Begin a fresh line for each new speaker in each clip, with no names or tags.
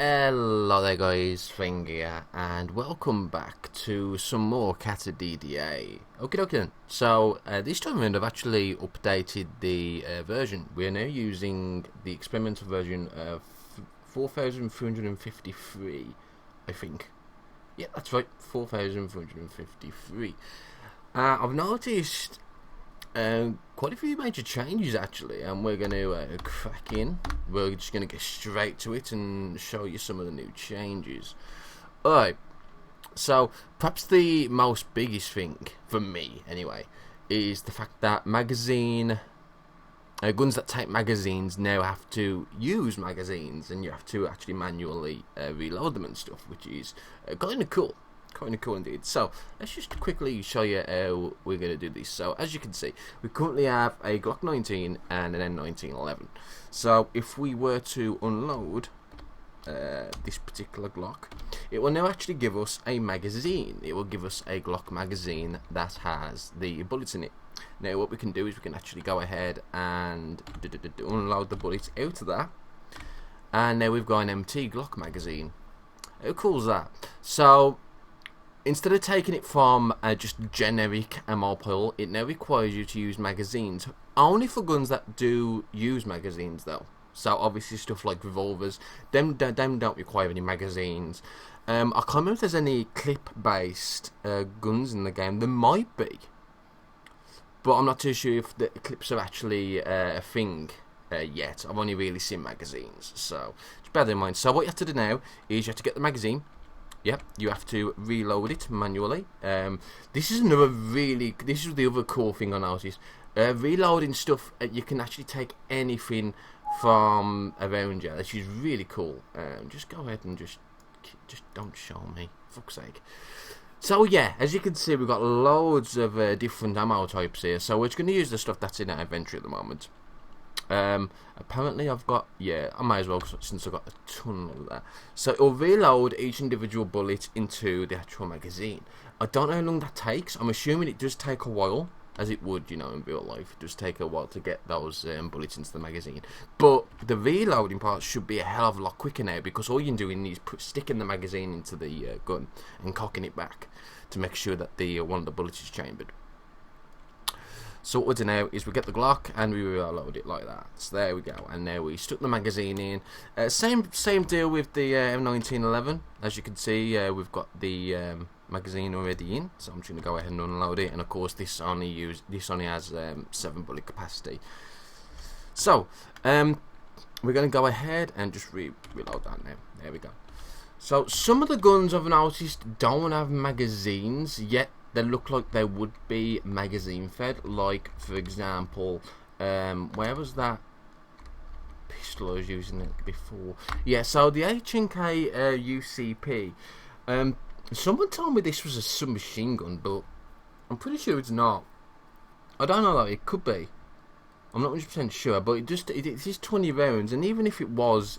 Hello there guys, Feng here, and welcome back to some more Cataclysm DDA. Okay, then. So, this time around I've actually updated the version. We are now using the experimental version of 4353, I think. Yeah, that's right, 4353. I've noticed quite a few major changes actually, and we're going to crack in. We're just going to get straight to it and show you some of the new changes. Alright, so perhaps the most biggest thing, for me anyway, is the fact that guns that take magazines now have to use magazines, and you have to actually manually reload them and stuff, which is kind of cool. Kind of cool indeed. So let's just quickly show you how we're going to do this. So as you can see, we currently have a Glock 19 and an N1911. So if we were to unload this particular Glock, it will now actually give us a magazine. It will give us a Glock magazine that has the bullets in it. Now what we can do is we can actually go ahead and unload the bullets out of that, and now we've got an empty Glock magazine. How cool is that? So instead of taking it from just generic ammo pile, it now requires you to use magazines. Only for guns that do use magazines though. So obviously stuff like revolvers, them don't require any magazines. I can't remember if there's any clip-based guns in the game. There might be, but I'm not too sure if the clips are actually a thing yet. I've only really seen magazines, so just bear that in mind. So what you have to do now is you have to get the magazine. Yep, you have to reload it manually. This is the other cool thing I noticed. Reloading stuff, you can actually take anything from around you. This is really cool. Just go ahead and just don't show me, for fuck's sake. So yeah, as you can see, we've got loads of different ammo types here. So we're just going to use the stuff that's in our inventory at the moment. Apparently I've got, I might as well, since I've got a ton of that. So it'll reload each individual bullet into the actual magazine. I don't know how long that takes. I'm assuming it does take a while, as it would, in real life. It does take a while to get those bullets into the magazine. But the reloading part should be a hell of a lot quicker now, because all you're doing is sticking the magazine into the gun and cocking it back to make sure that the one of the bullets is chambered. So what we do now is we get the Glock and we reload it like that. So there we go. And now we stuck the magazine in. Same deal with the M1911. As you can see, we've got the magazine already in. So I'm just going to go ahead and unload it. And of course, this only has 7 bullet capacity. So we're going to go ahead and just reload that now. There we go. So some of the guns I've noticed don't have magazines yet. They look like they would be magazine fed, like for example, where was that pistol I was using it before? Yeah, so the H&K UCP. Someone told me this was a submachine gun, but I'm pretty sure it's not. I don't know though, it could be. I'm not 100% sure, but it is 20 rounds, and even if it was,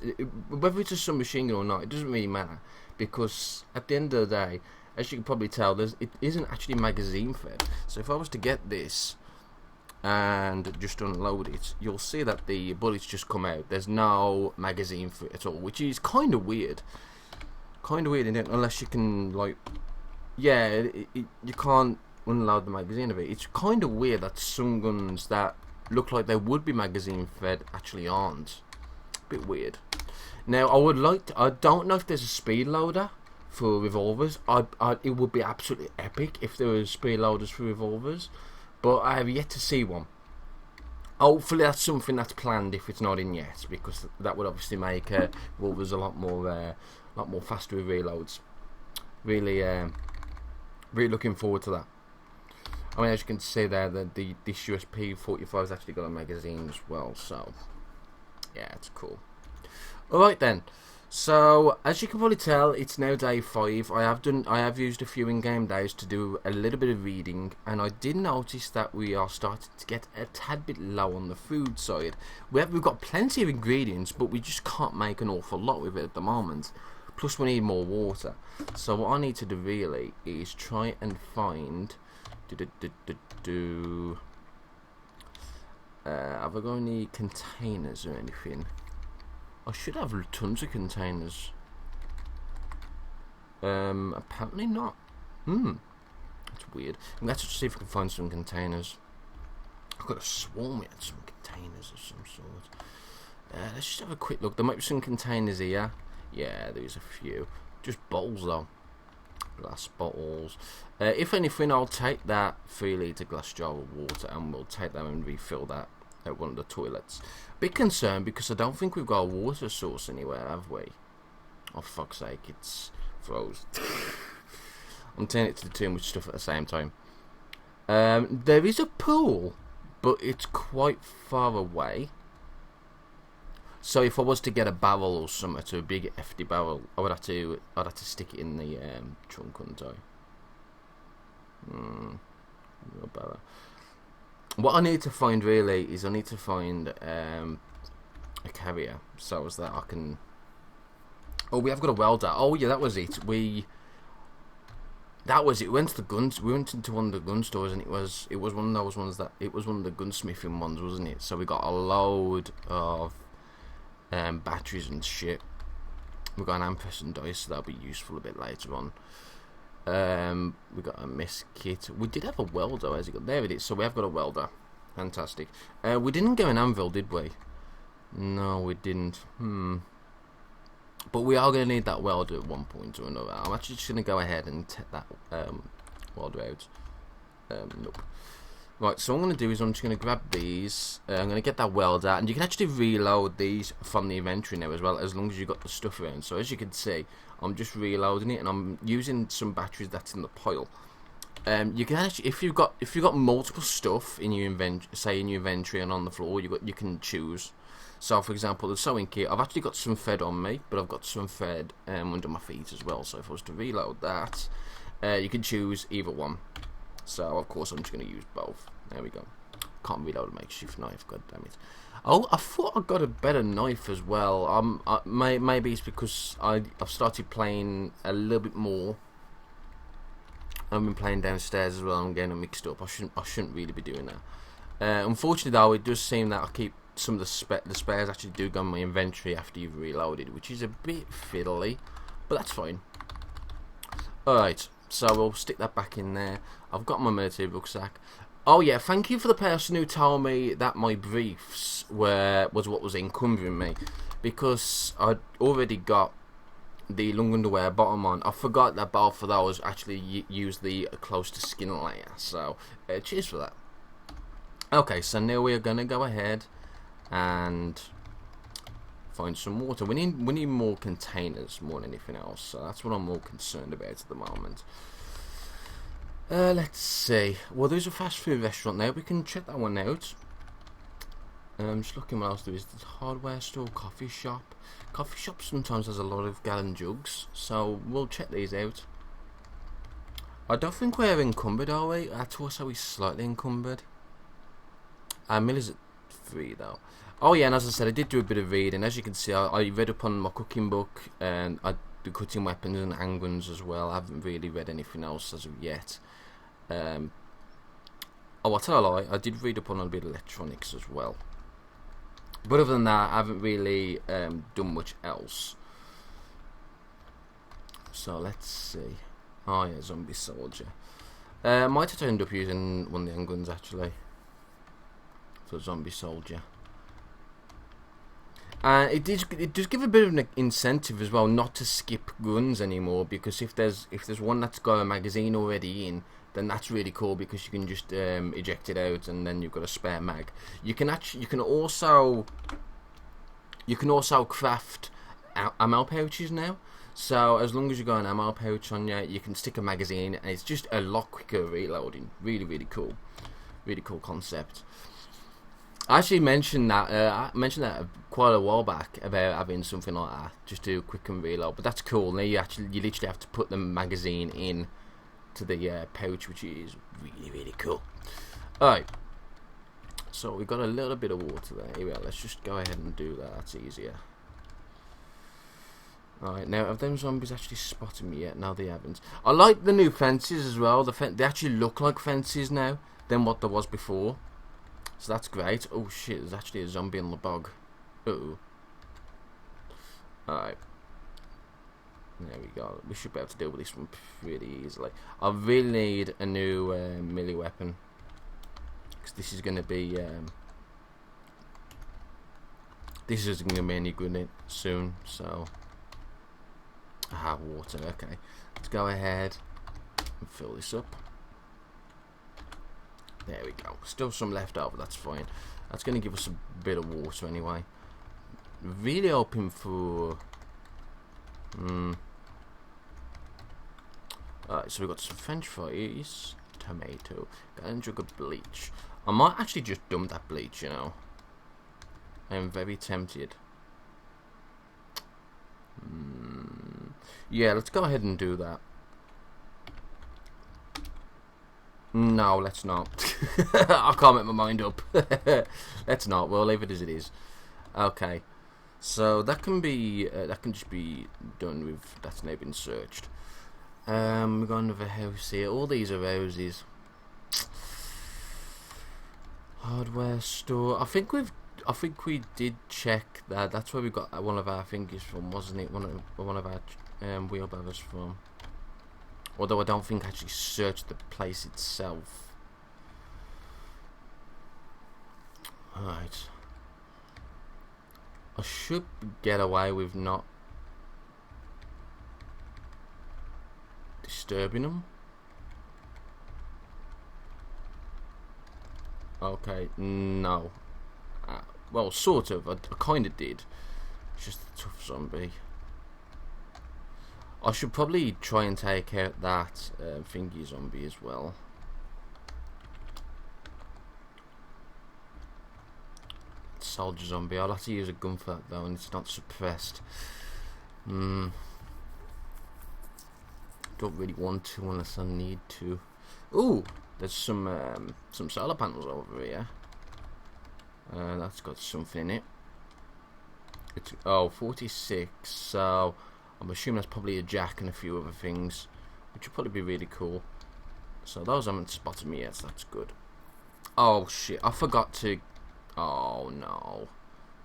whether it's a submachine gun or not, it doesn't really matter, because at the end of the day, as you can probably tell, it isn't actually magazine fed. So if I was to get this and just unload it, you'll see that the bullets just come out. There's no magazine for it at all, which is kind of weird. Kind of weird, unless you can, like, you can't unload the magazine of it. It's kind of weird that some guns that look like they would be magazine fed actually aren't. A bit weird. Now, I don't know if there's a speed loader for revolvers. It would be absolutely epic if there was speed loaders for revolvers, but I have yet to see one. Hopefully that's something that's planned if it's not in yet, because that would obviously make revolvers a lot more faster with reloads. Really looking forward to that. I mean, as you can see there, this USP 45 has actually got a magazine as well, so yeah, it's cool. Alright then. So, as you can probably tell, it's now day 5. I have used a few in-game days to do a little bit of reading, and I did notice that we are starting to get a tad bit low on the food side. We've got plenty of ingredients, but we just can't make an awful lot with it at the moment. Plus, we need more water. So, what I need to do really is try and find. Have I got any containers or anything? I should have tons of containers. Apparently not. That's weird. Let's see if we can find some containers. I've got a swarm at some containers of some sort. Let's just have a quick look. There might be some containers here. Yeah, there's a few. Just bottles though. Glass bottles. If anything, I'll take that 3-litre glass jar of water and we'll take them and refill that at one of the toilets. Bit concerned because I don't think we've got a water source anywhere, have we? Oh, fuck's sake, it's froze. I'm turning it to too much stuff at the same time. There is a pool, but it's quite far away. So if I was to get a barrel or something, to a big hefty barrel, I'd have to stick it in the trunk, wouldn't I? No barrel. What I need to find really is I need to find a carrier, so as that I can. Oh, we have got a welder. Oh yeah, that was it. That was it. We went to the guns. We went into one of the gun stores, and it was one of those ones that it was one of the gunsmithing ones, wasn't it? So we got a load of batteries and shit. We got an amperes and dice, so that'll be useful a bit later on. We got a mess kit. We did have a welder. Where's it got? There it is. So we have got a welder. Fantastic. We didn't go an anvil, did we? No, we didn't. But we are going to need that welder at one point or another. I'm actually just going to go ahead and take that welder out. Nope. Right, so what I'm going to do is I'm just going to grab these. I'm going to get that welder, and you can actually reload these from the inventory now as well, as long as you've got the stuff around. So as you can see, I'm just reloading it, and I'm using some batteries that's in the pile. You can actually, if you've got multiple stuff in your inventory and on the floor, you can choose. So for example, the sewing kit, I've actually got some thread on me, but I've got some thread under my feet as well. So if I was to reload that, you can choose either one. So of course I'm just going to use both. There we go. Can't reload a makeshift knife, god damn it. Oh, I thought I got a better knife as well. Maybe it's because I've started playing a little bit more. I've been playing downstairs as well. I'm getting it mixed up. I shouldn't really be doing that. Unfortunately though, it does seem that I keep some of the spares actually do go in my inventory after you've reloaded, which is a bit fiddly, but that's fine. Alright, so we'll stick that back in there. I've got my military rucksack. Oh yeah, thank you for the person who told me that my briefs was what was encumbering me, because I'd already got the long underwear bottom on. I forgot that both of those actually use the close to skin layer, so cheers for that. Okay, so now we are going to go ahead and find some water. We need more containers more than anything else, so that's what I'm more concerned about at the moment. Let's see. Well, there's a fast food restaurant there. We can check that one out. Just looking what else there is. There's a hardware store, coffee shop. Coffee shop sometimes has a lot of gallon jugs, so we'll check these out. I don't think we're encumbered, are we? That's also we're slightly encumbered. Miller's at 3 though. Oh yeah, and as I said, I did do a bit of reading. As you can see, I read up on my cooking book, and I do cutting weapons and handguns as well. I haven't really read anything else as of yet. Oh, I'll tell a lie, I did read up on a bit of electronics as well. But other than that, I haven't really done much else. So let's see. Oh yeah, zombie soldier. Might have ended up using one of the handguns actually for zombie soldier. And it does give a bit of an incentive as well not to skip guns anymore, because if there's one that's got a magazine already in, then that's really cool because you can just eject it out and then you've got a spare mag. You can also craft ammo pouches now. So as long as you got an ammo pouch on you can stick a magazine, and it's just a lot quicker reloading. Really cool concept. I actually mentioned that quite a while back about having something like that, just do a quick and reload. But that's cool. Now you literally have to put the magazine in to the pouch, which is really cool. Alright, so we got a little bit of water there. Here we are. Let's just go ahead and do that. That's easier. Alright, now have them zombies actually spotted me yet? No, they haven't. I like the new fences as well. They actually look like fences now than what there was before. So that's great. Oh shit, there's actually a zombie in the bog. Uh-oh. Alright. There we go. We should be able to deal with this one pretty easily. I really need a new melee weapon, because this is going to be this isn't going to be any good soon. So water. Okay, let's go ahead and fill this up. There we go. Still some left over. That's fine. That's going to give us a bit of water anyway. Really hoping for. Alright, so we've got some French fries, tomato, got a jug of bleach. I might actually just dump that bleach, you know. I am very tempted. Yeah, let's go ahead and do that. No, let's not. I can't make my mind up. Let's not. We'll leave it as it is. Okay, so that can be that can just be done with. That's now been searched. We've got another house here. All these are houses. Hardware store. I think we did check that. That's where we got one of our fingers from, wasn't it? One of our wheelbarrows from. Although I don't think I actually searched the place itself. Alright. I should get away with not disturbing them. Okay, no. Well, sort of. I kind of did. It's just a tough zombie. I should probably try and take out that thingy zombie as well. Soldier zombie. I'll have to use a gun for that though, and it's not suppressed. Don't really want to unless I need to. Ooh, there's some solar panels over here. That's got something in it. It's 46. So I'm assuming that's probably a jack and a few other things, which would probably be really cool. So those haven't spotted me yet, so that's good. Oh shit, I forgot to. Oh no.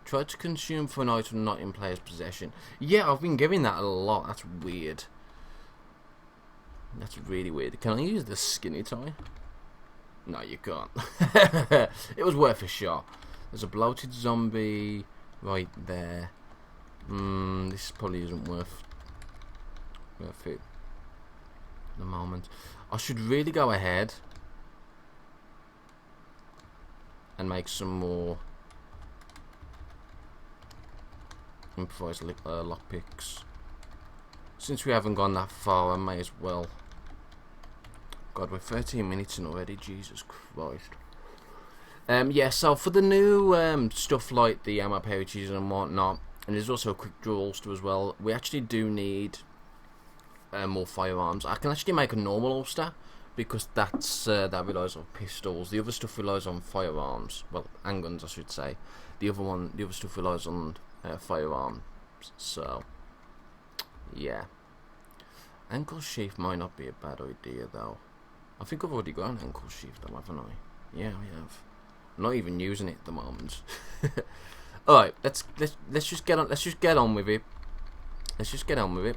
Try to consume for an item not in player's possession. Yeah, I've been giving that a lot. That's weird. That's really weird. Can I use the skinny tie? No, you can't. It was worth a shot. There's a bloated zombie right there. This probably isn't worth it at the moment. I should really go ahead and make some more improvised lockpicks. Since we haven't gone that far, I may as well. God, we're 13 minutes in already. Jesus Christ. Yeah, so for the new stuff like the ammo pouches and whatnot, and there's also a quick draw holster as well, we actually do need more firearms. I can actually make a normal holster, because that's that relies on pistols. The other stuff relies on firearms. Well, handguns, I should say. The other stuff relies on firearms. So, yeah. Ankle sheath might not be a bad idea, though. I think I've already got an ankle sheath, though, haven't I? Yeah, I have. I'm not even using it at the moment. All right, let's just get on. Let's just get on with it. Let's just get on with it.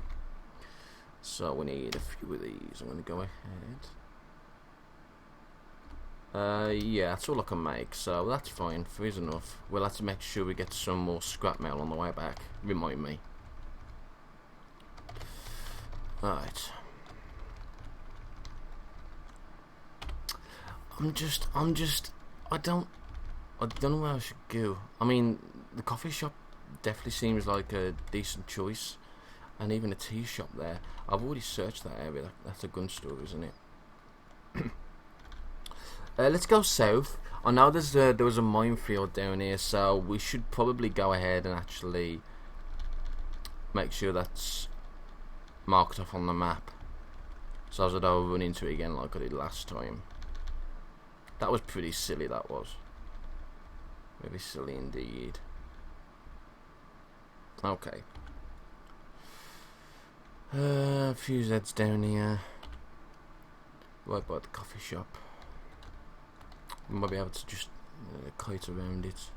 So we need a few of these. I'm gonna go ahead. Yeah, that's all I can make, so that's fine. 3 is enough. We'll have to make sure we get some more scrap metal on the way back. Remind me. Alright. I don't know where I should go. I mean, the coffee shop definitely seems like a decent choice. And even a tea shop there. I've already searched that area. That's a gun store, isn't it? Let's go south. I know there was a minefield down here, so we should probably go ahead and actually make sure that's marked off on the map, so as I don't run into it again like I did last time. That was pretty silly, that was. Very silly indeed. Okay. A few Zeds down here. Right by the coffee shop. We might be able to just kite around it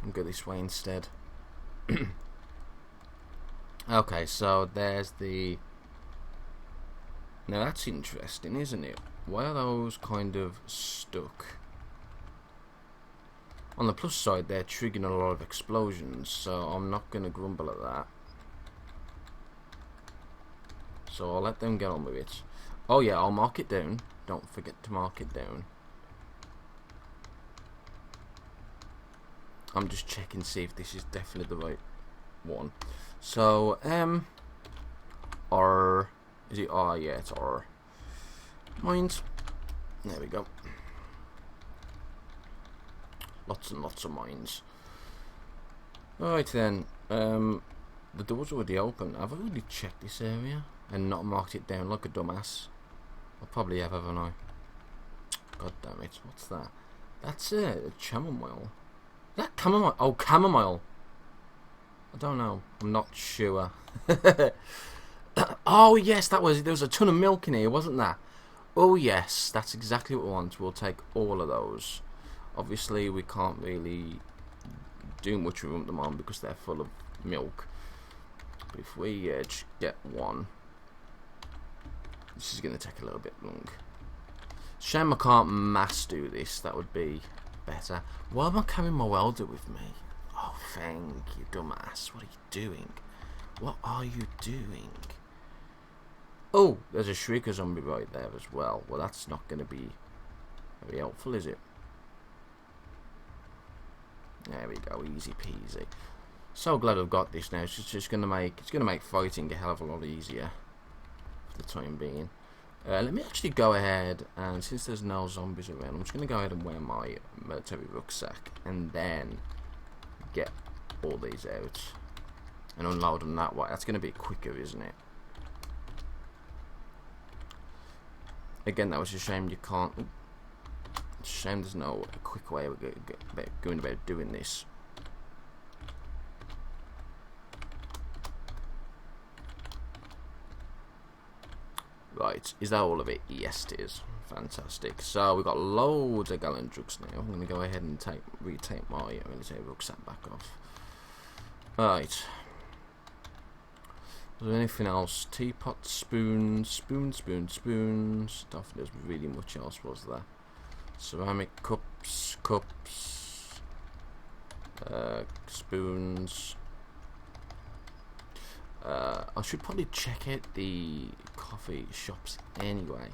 and go this way instead. Okay, so there's the... Now that's interesting, isn't it? Why are those kind of stuck? On the plus side, they're triggering a lot of explosions, so I'm not going to grumble at that. So I'll let them get on with it. Oh yeah, I'll mark it down. Don't forget to mark it down. I'm just checking, see if this is definitely the right one. So, R, is it R? Yeah, it's R. Mines. There we go. Lots and lots of mines. Alright then, the door's already open. I've already checked this area and not marked it down like a dumbass. I probably have, haven't I? God damn it, what's that? That's a chamomile. Is that chamomile? Oh, chamomile. I don't know. I'm not sure. Oh yes, that was. There was a ton of milk in here, wasn't there? Oh yes, that's exactly what we want. We'll take all of those. Obviously, we can't really do much with them on because they're full of milk. But if we get one, this is going to take a little bit long. Shame I can't mass do this. That would be better. Why am I carrying my welder with me? Oh, thank you, dumbass. What are you doing? What are you doing? Oh, there's a shrieker zombie right there as well. Well, that's not going to be very helpful, is it? There we go, easy peasy. So glad I've got this now. It's just going to make fighting a hell of a lot easier for the time being. Let me actually go ahead and, since there's no zombies around, I'm just going to go ahead and wear my military rucksack and then get all these out and unload them that way. That's going to be quicker, isn't it? Again, that was a shame you can't. It's a shame there's no quick way of going about doing this. Right, is that all of it? Yes, it is. Fantastic. So we've got loads of gallon jugs now. I'm going to go ahead and retake my military rucksack back off. Right. Was there anything else? Teapots, spoons, spoons. Don't think there's really much else, was there? Ceramic cups, spoons. I should probably check out the coffee shops anyway,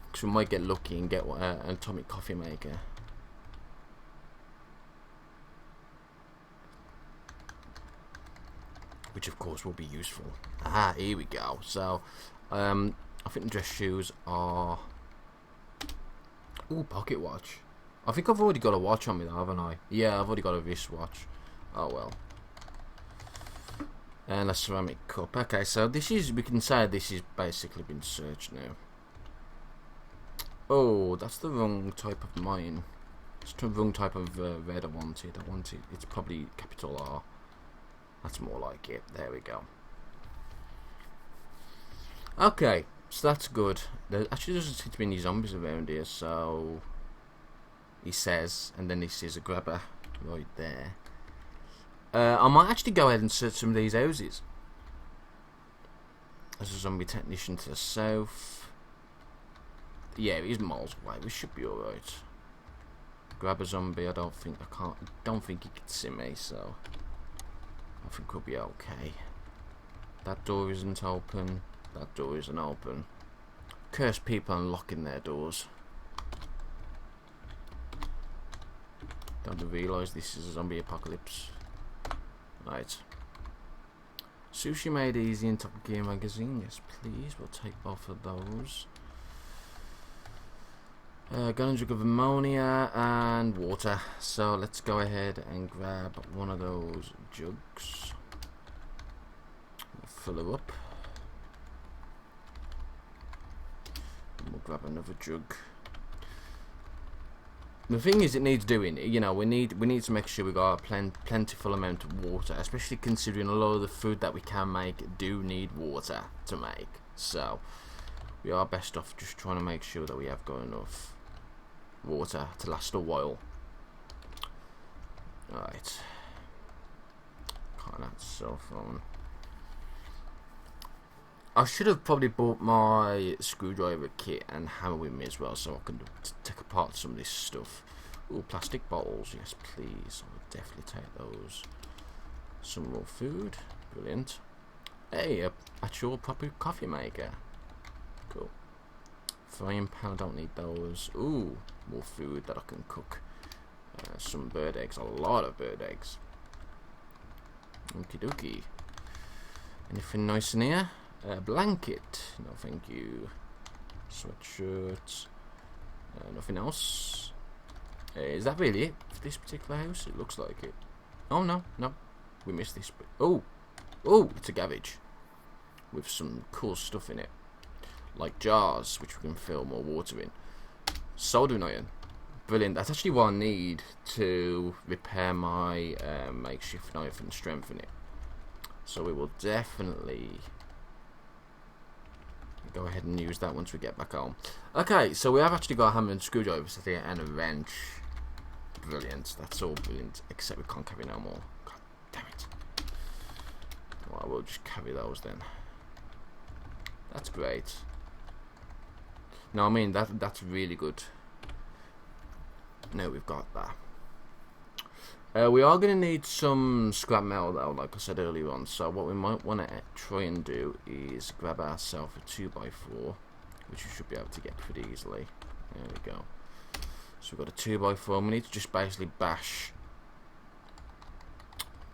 because we might get lucky and get an atomic coffee maker. Which of course will be useful. Ah, here we go. So, I think the dress shoes are... Ooh, pocket watch. I think I've already got a watch on me though, haven't I? Yeah, I've already got a wristwatch. Oh well. And a ceramic cup. Okay, so this is, we can say this has basically been searched now. Oh, that's the wrong type of mine. It's the wrong type of red I wanted. It's probably capital R. That's more like it. There we go. Okay, so that's good. There actually doesn't seem to be any zombies around here, so... He says, and then he sees a grabber right there. I might actually go ahead and search some of these houses. There's a zombie technician to the south. Yeah, he's miles away. We should be alright. Grab a zombie. I don't think he can see me, so I think we'll be okay. That door isn't open. That door isn't open. Curse people unlocking their doors. Don't realise this is a zombie apocalypse. Right. Sushi made easy in Top Gear magazine. Yes, please. We'll take both of those. Gun jug of ammonia and water. So let's go ahead and grab one of those jugs. We'll fill her up. And we'll grab another jug. The thing is, it needs doing. You know, we need to make sure we got a plentiful amount of water, especially considering a lot of the food that we can make do need water to make. So we are best off just trying to make sure that we have got enough water to last a while. Right. Oh, that's cell phone. I should have probably bought my screwdriver kit and hammer with me as well, so I can take apart some of this stuff. Ooh, plastic bottles, yes please. I would definitely take those. Some more food, brilliant. Hey, a actual proper coffee maker. Cool. Frying pan, I don't need those. Ooh, more food that I can cook. Some bird eggs, a lot of bird eggs. Okie dokie. Anything nice in here? Blanket, no thank you. Sweatshirt, nothing else. Is that really it for this particular house? It looks like it. Oh no, we missed this bit. Oh, it's a garage with some cool stuff in it, like jars which we can fill more water in. Soldering iron, brilliant. That's actually what I need to repair my makeshift knife and strengthen it. So we will definitely go ahead and use that once we get back home. Okay, so we have actually got a hammer and screwdrivers here and a wrench. Brilliant, that's all brilliant, except we can't carry no more. God damn it. Well, we'll just carry those then. That's great. No, I mean, that's really good. Now we've got that. We are going to need some scrap metal though, like I said earlier on, so what we might want to try and do is grab ourselves a 2x4, which we should be able to get pretty easily. There we go. So we've got a 2x4, we need to just basically bash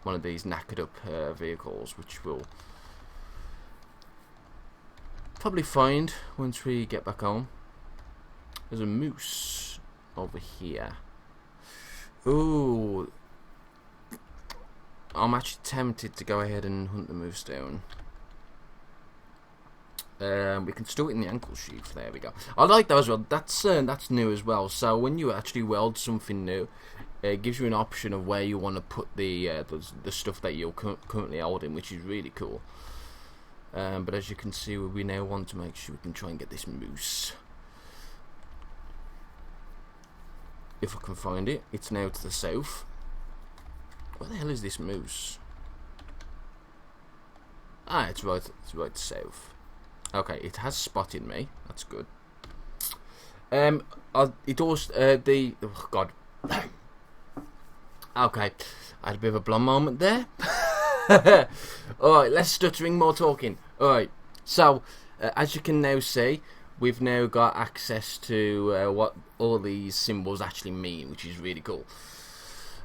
one of these knackered up vehicles, which we'll probably find once we get back home. There's a moose over here. Ooh, I'm actually tempted to go ahead and hunt the moose down. We can store it in the ankle sheath. There we go. I like that as well. That's new as well. So when you actually weld something new, it gives you an option of where you want to put the stuff that you're currently holding, which is really cool. But as you can see, we now want to make sure we can try and get this moose. If I can find it, it's now to the south. Where the hell is this moose? Ah, it's right south. Okay, it has spotted me. That's good. It also oh god. Okay, I had a bit of a blonde moment there. Alright, less stuttering, more talking. Alright, so as you can now see, we've now got access to what all these symbols actually mean, which is really cool.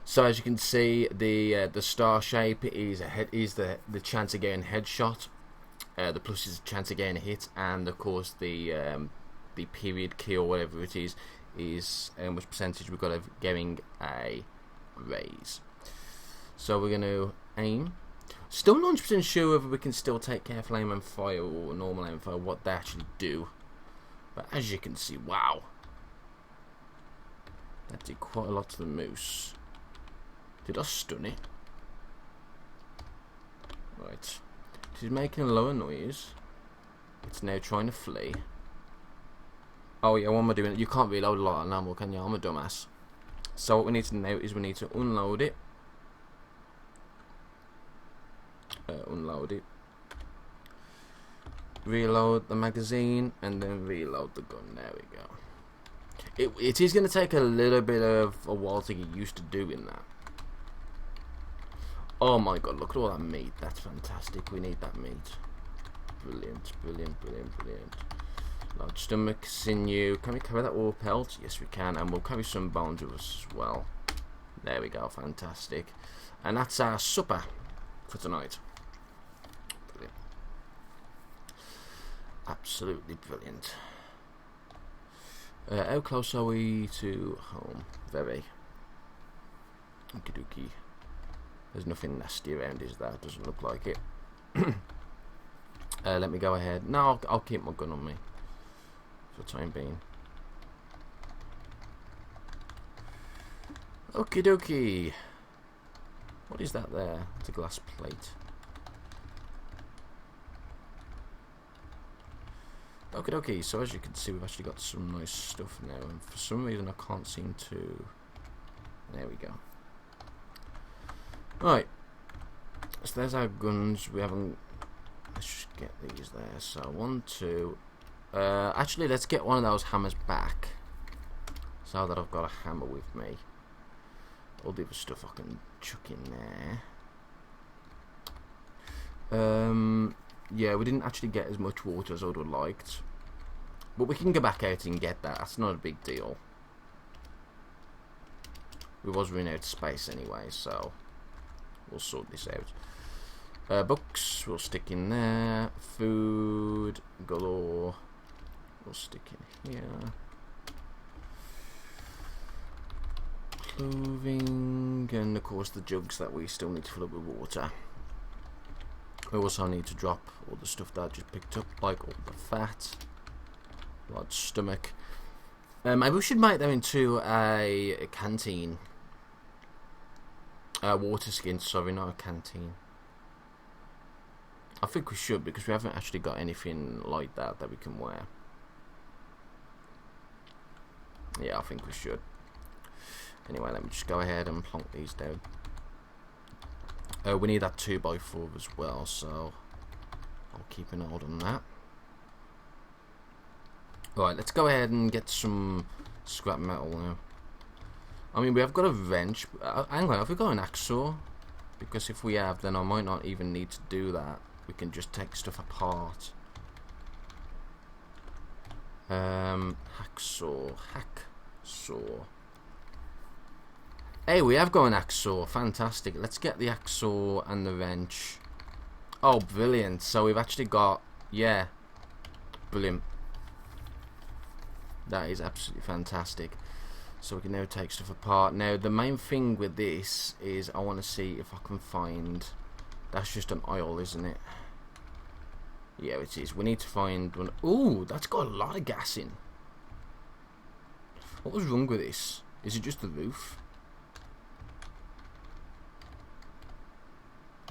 So as you can see, the star shape is the chance of getting a headshot. The plus is a chance of getting a hit, and of course the period key or whatever it is how much percentage we've got of getting a raise. So we're going to aim. Still not 100% sure whether we can still take careful aim and fire or normal aim and fire, what they actually do. But as you can see, wow, that did quite a lot to the moose. Did I stun it? Right. She's making a lower noise. It's now trying to flee. Oh yeah, what am I doing? You can't reload a lot of ammo, can you? I'm a dumbass. So what we need to now is we need to unload it. Unload it. Reload the magazine and then reload the gun. There we go. It is going to take a little bit of a while to get used to doing that. Oh my god, look at all that meat. That's fantastic. We need that meat. Brilliant, brilliant, brilliant, brilliant. Large stomach, sinew. Can we carry that all pelt? Yes, we can. And we'll carry some bones with us as well. There we go. Fantastic. And that's our supper for tonight. Brilliant. Absolutely brilliant. How close are we to home? Very. Okie dokie. There's nothing nasty around, is there? Doesn't look like it. Let me go ahead. No, I'll keep my gun on me for the time being. Okie dokie. What is that there? It's a glass plate. Okie dokie. So as you can see, we've actually got some nice stuff now, and for some reason I can't seem to. There we go. Right. So there's our guns. We haven't... Let's just get these there. So 1, 2... actually, let's get one of those hammers back. So that I've got a hammer with me. All the other stuff I can chuck in there. Yeah, we didn't actually get as much water as I would have liked. But we can go back out and get that. That's not a big deal. We was running out of space anyway, so we'll sort this out. Books, we'll stick in there. Food, galore, we'll stick in here. Clothing, and of course the jugs that we still need to fill up with water. We also need to drop all the stuff that I just picked up, like all the fat, large stomach. Maybe we should make them into a canteen. Water skin, sorry, not a canteen. I think we should, because we haven't actually got anything like that we can wear. Yeah, I think we should. Anyway, let me just go ahead and plonk these down. We need that 2x4 as well, so I'll keep an eye on that. Right, let's go ahead and get some scrap metal now. I mean, we have got a wrench. Hang on, have we got an hacksaw? Because if we have, then I might not even need to do that. We can just take stuff apart. Hacksaw. Hey, we have got an hacksaw. Fantastic. Let's get the hacksaw and the wrench. Oh, brilliant. So we've actually got... Yeah. Brilliant. That is absolutely fantastic. So we can now take stuff apart. Now, the main thing with this is I want to see if I can find... That's just an oil, isn't it? Yeah, it is. We need to find one. Ooh, that's got a lot of gas in. What was wrong with this? Is it just the roof?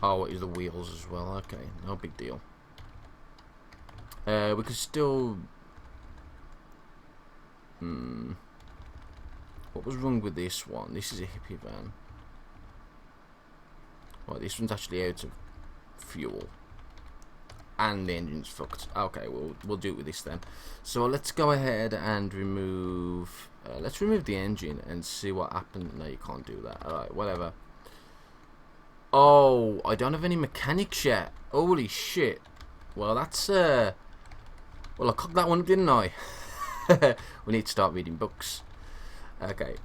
Oh, it is the wheels as well. Okay, no big deal. We could still... What was wrong with this one? This is a hippie van. Right, this one's actually out of fuel. And the engine's fucked. Okay, we'll do it with this then. So let's go ahead and remove... let's remove the engine and see what happens. No, you can't do that. Alright, whatever. Oh, I don't have any mechanics yet. Holy shit. Well, that's... Well, I cocked that one up, didn't I? We need to start reading books. Okay.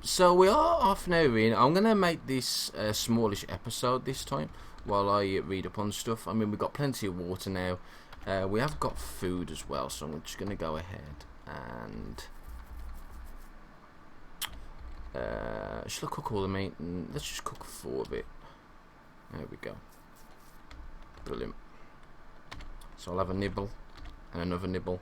So we are off now, really. I'm going to make this a smallish episode this time while I read up on stuff. I mean, we've got plenty of water now. We have got food as well, so I'm just going to go ahead and... shall I cook all the meat? Let's just cook 4 of it. There we go. Brilliant. So I'll have a nibble and another nibble.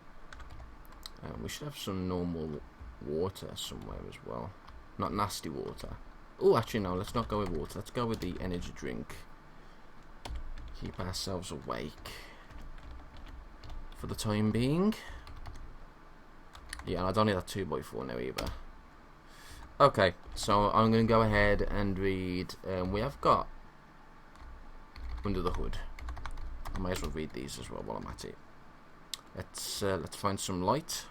We should have some normal water somewhere as well. Not nasty water. Oh, actually no, let's not go with water. Let's go with the energy drink. Keep ourselves awake for the time being. Yeah, and I don't need that 2x4 now either. Okay, so I'm going to go ahead and read. We have got Under the Hood. I might as well read these as well while I'm at it. Let's find some light.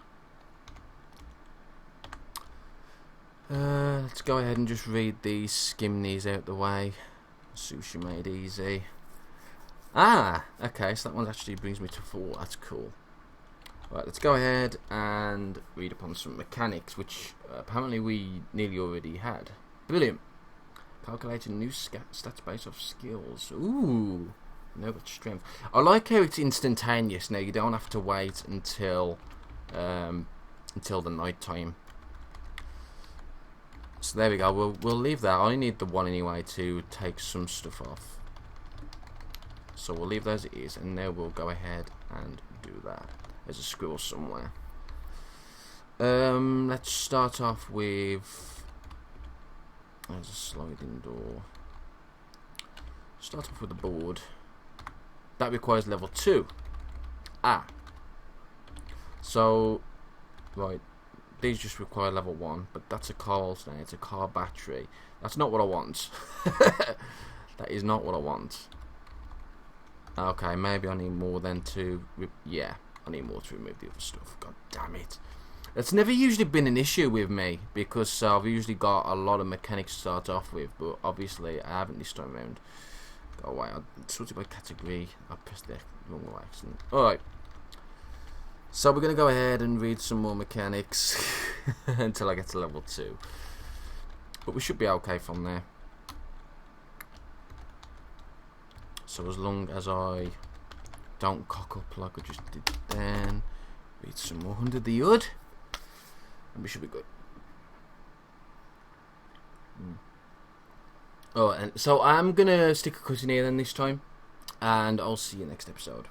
Let's go ahead and just read these, skim these out the way. Sushi made easy. Ah, okay, so that one actually brings me to 4. That's cool. Right, let's go ahead and read upon some mechanics, which apparently we nearly already had. Brilliant. Calculating new stats based off skills. Ooh, no, but strength. I like how it's instantaneous now. You don't have to wait until the night time. So there we go. We'll leave that. I only need the one anyway to take some stuff off. So we'll leave that as it is, and now we'll go ahead and do that. There's a squirrel somewhere. Let's start off with... There's a sliding door. Start off with the board. That requires level 2. Ah. So, right. These just require level 1, but that's a car alternator, a car battery. That's not what I want. That is not what I want. Okay, maybe I need more than to... yeah, I need more to remove the other stuff. God damn it. It's never usually been an issue with me, because I've usually got a lot of mechanics to start off with, but obviously I haven't this time around. Go away, I sorted by category. I pressed the wrong way. Alright. So we're going to go ahead and read some more mechanics until I get to level 2. But we should be okay from there. So as long as I don't cock up like I just did then, read some more under the hood, and we should be good. Oh, and so I'm gonna stick a cut in here then this time, and I'll see you next episode.